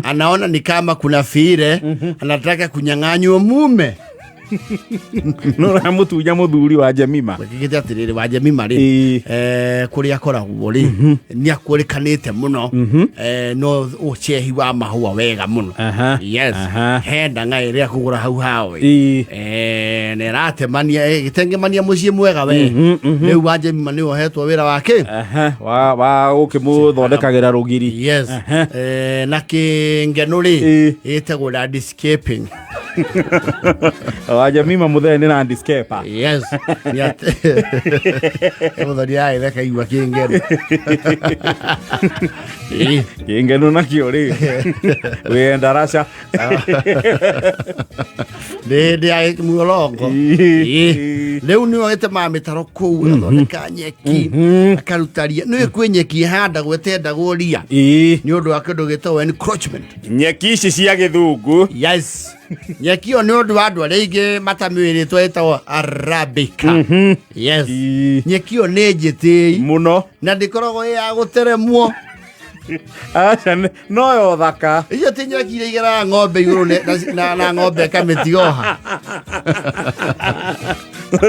anaona ni kama kuna fire anataka kunyang'anywa mume. No mutunya muthuri wa Jemima Gigite atiriri wa Jemima ri kuria koragwo ri ni akurikanite muno no uchehi wa mahua wega muno. Yes henda ngai ria kugura hau hawe ne rate mania gitengemania mucie mwega we ni wa Jemima ni ohetwo wira wake wa ukimuthondekagira rugiri. Yes na kingeno ri itagwo landscaping wa Jemima muthene na landscaper. Yes muthoni ai theka igwa kingeno kingeno na kiori we ndarasha de ai muolongo leo ni wete mamitaro kou thondeka nyeki akarutaria no ikwenyeki handa gwetenda goria ni undu wa kindu gitawo encroachment. Nyeki ici cia githungu. Yes nyeki ni undu wa andu aringi matamwiri twetawo arabica. Yes nyeki ni njiti muno na ndikoragwo ya guteremwo. Acha no yo thaka iyo ti nyeki igera ng'ombe iguru na ng'ombe kametioha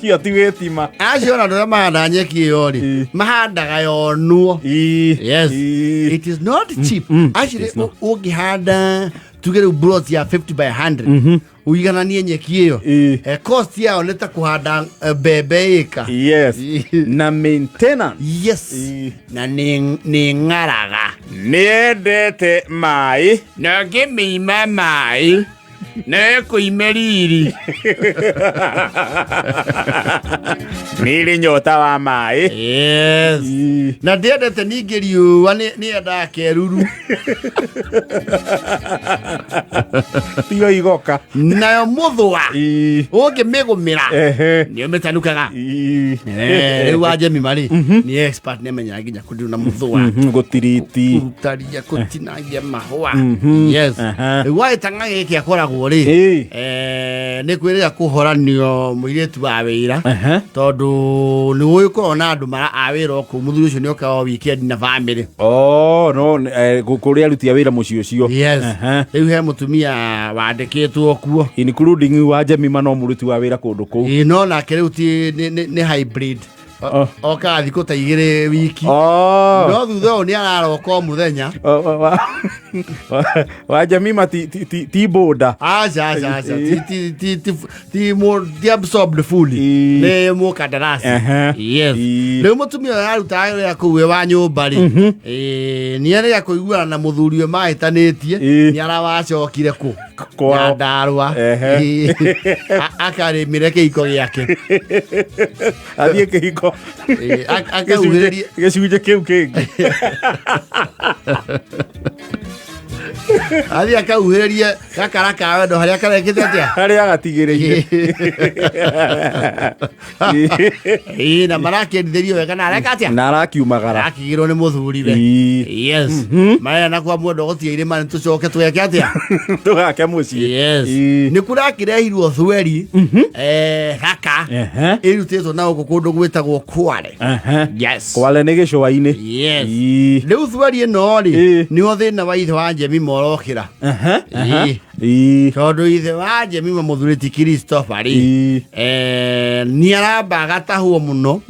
cio ti witima. Acio na ndo mahanda nyeki iyo ri mahandaga yonuo. Yes it is not cheap. Actually ugihanda tugere brought ya 50 by 100 uigananie nyeki iyo cost yao neta kuhanda bebe eka. Yes na maintenance. Yes na ni ngaraga niendete mai na ngimima mai na kuimeriri nili nyota wa mai. Yes na ndiendete ningi riua ni enda keruru tiyo igoka nayo muthwa ungimigumira ni umetanukaga. Riu wa Jemima ri ni expert ni menya nginya kundu na muthwa gutiriti utaria kutinangia mahua. Yes riu wa itanga giki akoragwo ri ni kwirira kuhoranio muiretu wa wira tondu ni uikorwo na andu mara awira ku muthuri ucio ni okawa weekend na family. No kuria ruti awira mucio cio. Yes riu he mutumia wandikitwo kuo including wa Jemima no muruti wa wira kundu ku no na riu ti ni hybrid oka thiko ta igire wiki no thutha ni araroka muthenya wa Jemima ti boda aja ti more absorbed fully ne mo kadarasi. Yes le mutumia yaruta ya kuwe wa nyumba ri ni ari ya kuigua na muthuri we maitanitie ni arawacokire ku kwa ndarwa akari mireke iko giake athie kihiko akauhereria gicunje kiu kingi athi akauhereria gakara ka wendo haria karekite atia haria gatigireire na marakendithirio wega na areka atia na arakiumagara akigirwo ni muthuri we. Yes maya na kwa mwendo gutie irima nitucoke tweke atia tugake mucii. Yes ni kurakirehirwo thweri haka irutitwo na uko kundu gwitagwo Kwale. Yes Kwale ni gicua-ini. Yes riu thweri ino ri ni o thina wa ithe wa Jemima orokira tondu ithe wa Jemima muthuri ti Christopher ri ni aramba gatahwo muno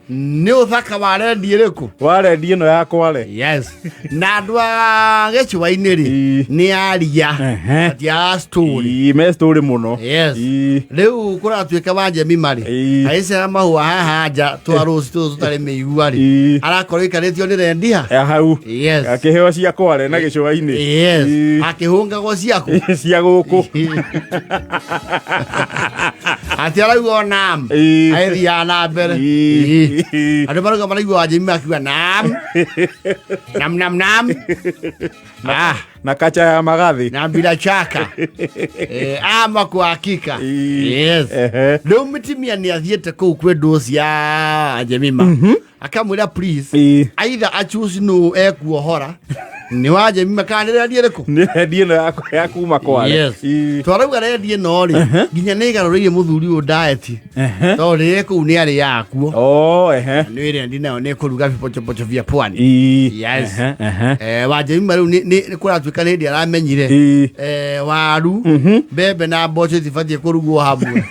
ni uthaka wa rendi iriku wa rendi ino ya Kwale. Yes na andu a gicua-ini ri ni aria atia story me story muno. Yes riu kuratuika wa Jemima ri aicera mahua haha nja twaruci tutari miigua ri arakorwo ikaritio ni rendia hau. Yes akiheo cia Kwale na gicua-ini. Yes akihungagwo ciaku cia guku ati arauga nam aithia na mbere andu maruga maraigua Jemima akiuga nam na kacha ya magathi na bila chaka ama kwa hakika. Yes leo mtimia ni athiete kuu kwedu cia Jemima akamwira please either achoose no ekuohora ni waje mimi kanira ndiye reko ni ndiye na ya kuma kwale twarauga re ndiye no ri ginya ni garoreire muthuri u diet to ri ku ni ari yakuo ni ri ndina ne kuruga vipocho vya pwani yes waje mimi riu ni kuratuika ni ndiye aramenyire waru bebe na mboco zifatie kurugwo hamwe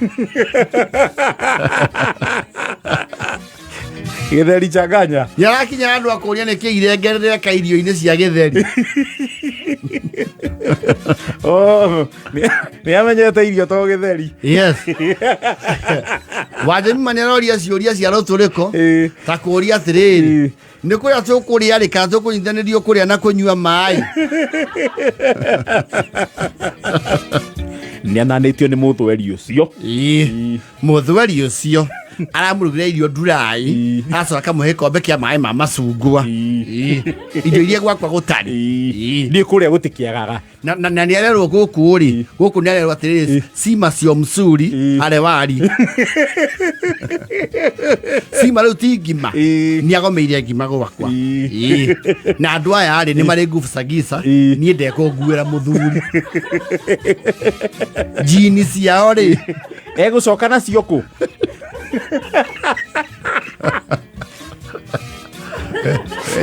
githeri changanya yarakinya andu akoria ne kiirengerere ka irio-ini cia githeri ni amenyete irio to githeri yes waje mane roria ciuria cia roturiko ta kuria atiriri ni kuria tukuria ri ka tukunyithanirio kuria na kunyua mai ni ananitio ni muthweri ucio muthweri ucio aramurugire irio ndurai hasa akamuhe kombe kia mai ma macungwa irio iria gwakwa gutari ni kuria gutikiagaga na ni arerwo guku ri guku ni arerwo atiriri sima cio msuri arewari sima riu ti ngima ni agomeire ngima gwakwa na andu aya ri ni mari nguvu sagisa ni ndekunguira muthuri jini ciao ri egucoka nacio ku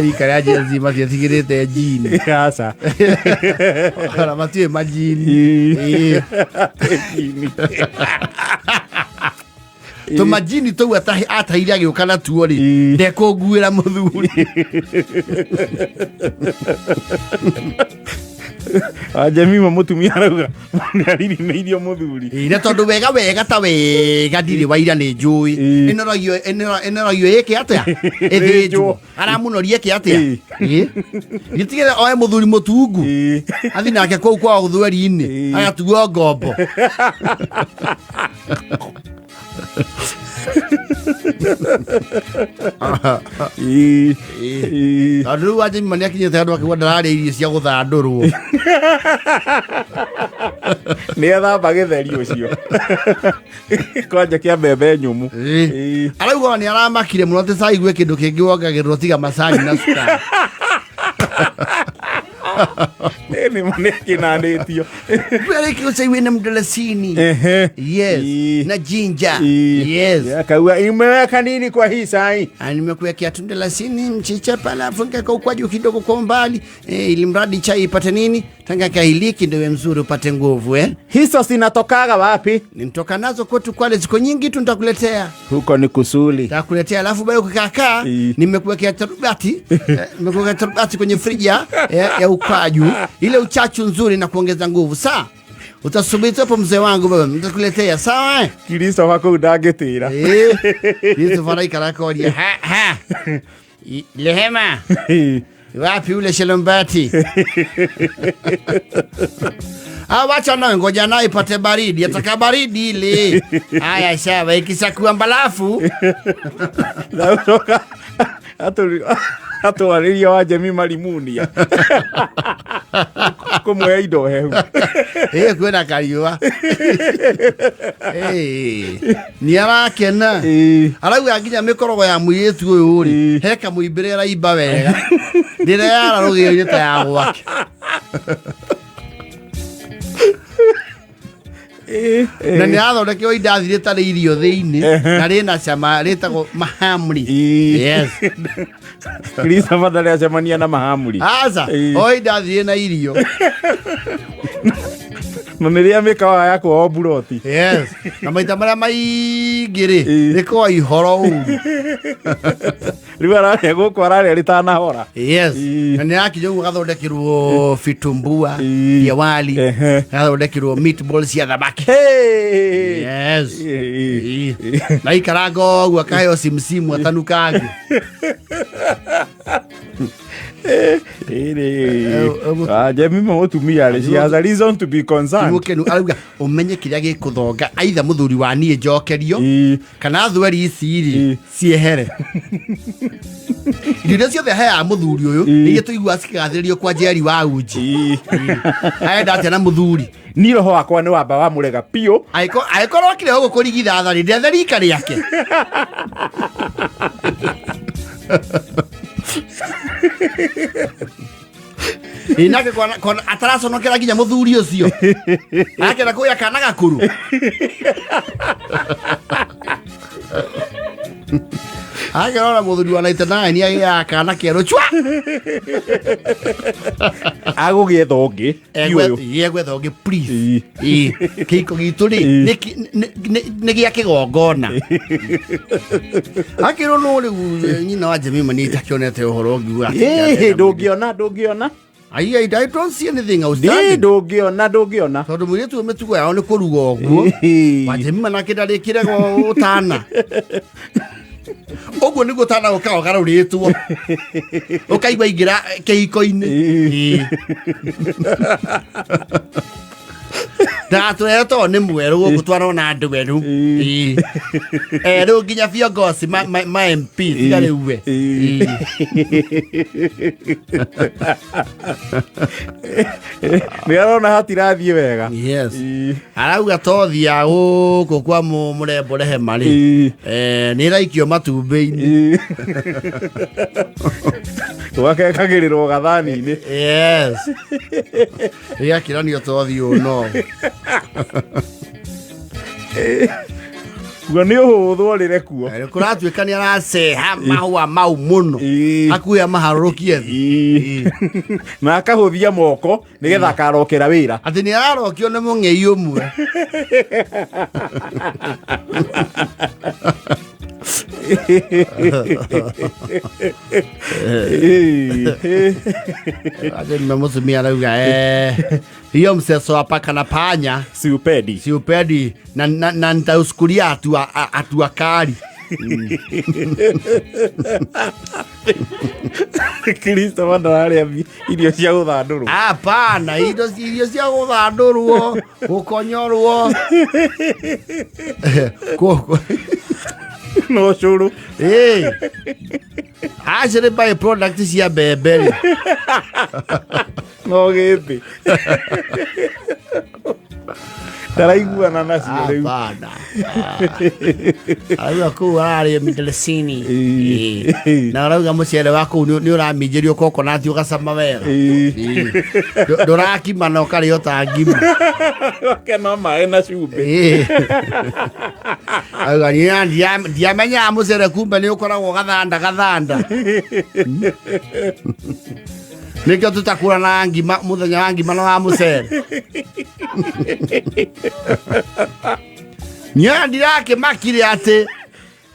ikara jenzi matiatigirite jini sasa ara matie majini to majini to ataire agiuka na tuo ri ndekunguira muthuri Jemima mutumia arauga ni ariri me irio muthuri ina tondu wega ta wega ndiri waira ni njui ino yeke atia ethijo aramunorie ke atia gitigire oe muthuri mutungu athi nake kou kwa uthweri-ini agatuo ngombo andu waje mani akinyete andu akiwa ndarare irio cia guthandurwo ni athamba githeri ucio kwanja kia mbembe nyumu arauga ni aramakire muno te sai gwe kindu kingi wongagirwo tiga macani na sukari ni muneki na ndetio very close with them mdalasini yes na ginger yes akaua imeweka nini kwa hii sai nimekuwekea tu mdalasini mchicha pala funga kwa ukwaju kidogo kwa mbali ili mradi chai ipate nini tanga kahiliki ndio mzuri upate nguvu hizo zinatokaga wapi nimtoka nazo kwetu Kwale ziko nyingi tu nitakuletea huko ni kusuli nitakuletea alafu bayo kukaa nimekuwekea tarubati nimekuwekea tarubati kwenye friji ya ukwaju ile uchachu nzuri na kuongeza nguvu saa utasubiri hapo mzee wangu baba nitakuletea sawa Kristo wako udagetira Kristo farai karakoria ha lehema wapi ule shelombati wacha na ngoja naye ipate baridi ataka baridi ile haya sawa ikishakuwa mbalafu na kutoka hatu waliria wa Jemima limunia kumwe indo hehu kwena kariwa ni arakena arauga nginya mikorogo ya muyetu uyu ri heka muimbirira imba wega ndire yara rugire ta ya gwake na ni athondekirwo indathire tarĩ irio thĩinĩ na rĩna cama rĩtagwo mahamri yes Kristo badala ya chamania na mahamri aca o indathire na irio na nĩrĩa mĩkawa yako o buroti yes na maita marĩa maingĩ rĩ rĩkoragwo ihoro ũru rĩu ararĩa gũkũ ararĩa rĩtanahora yes na nĩrakinya ũguo gathondekirwo vitumbua vya wali gathondekirwo meatballs cia thamaki yes na ikaranga ũguo akaheo simsimu atanukange Jemima mutumia rĩ she has a reason to be concerned mukenu arauga umenye kiria gikuthonga aitha muthuri wa niĩ njokerio kana thweri ici rĩ ciehere irio ciothe hea muthuri uyu nĩ tuigua cigathĩrĩrio kwa Njeri wa Uji aenda atĩa na muthuri ni roho wakwa nĩ wamba wa murega pio aikorwo kire huko kurigitha thari ndetherika rĩake Inake kwa ataracokera nginya muthuri ucio. Nake na kuya kana gakuru. Agora muthuri wa 99 ni agia kana keru chwa. Agugĩetha ũngĩ. Yegwetha ũngĩ please. Kĩhiko gitu rĩ nĩ gĩa kĩgongona. Akĩrwo no rĩu nyina wa Jemima nĩ itakĩonete ũhoro ngiuga. Ndũngĩona. I don't see anything outstanding. Ndũngĩona. Tondũ mũirĩtu mĩtugo yao nĩ kũruga ũguo. Wa Jemima nake ndarĩkire gũtana. Oguo nĩguo tana ũkagarũrĩtwo. Ũkaigua ingĩra kĩhiko-inĩ. Ndatũrehe tondũ nĩ mwerũ gũgũtwarwo na andũ werũ. Rĩu nginya viongozi ma MP tiga rĩu we. Nĩ arona hatirathiĩ wega. Yes. Arauga tothia gũkũ kwa mũrembo Rehema rĩ. Nĩ ĩraikio matumbĩ-inĩ. Tũgakekagĩrĩrwo gathani-inĩ. Yes. Gĩakĩranio tothi no. Kuo nĩ ũhũthwo rĩre kuo. Kũratuĩka nĩ araceha mahũa mau mũno. Akuya maharũrũkie thĩ. Na akahũthia moko nĩgetha akarokera wĩra. Atĩ nĩ ararokio nĩ mũng'ei ũmwe. Mutumia arauga hiyo mseso wa paka na panya siupendi na nitausukulia hatua kali. Kristo wandararĩa irio cia gũthandũrwo. Hapana, irio cia gũthandũrwo gũkonyorwo no cũrũ. Actually by product cia mbembe rĩ. No gĩthĩ. Ndaraiguana nacio rĩu. Hapana. Arauga kũu ararĩa mĩndarecini. Na arauga mũcere wa kũu nĩ ũraminjĩrio coconut ũgacama wega. Ndũrakima na ũkarĩa ta ngima. Ũkena maĩ na cumbĩ. Arauga ndiamenyaga mũcere kumbe nĩ ũkoragwo gathanda. Nĩkĩo tũtakũra na ngima mũthenya wa ngima na wa mũcere. Niĩ ndirakĩmakire atĩ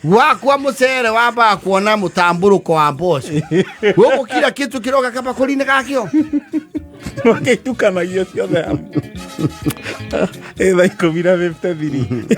wakwa mũcere wambaga kuona mũtambũrũko wa mboco. Gũkũ kila kitu kĩroga kabakũri-inĩ gakĩo. Wakĩtukanagia ciothe hamwe. Thaa 10:53.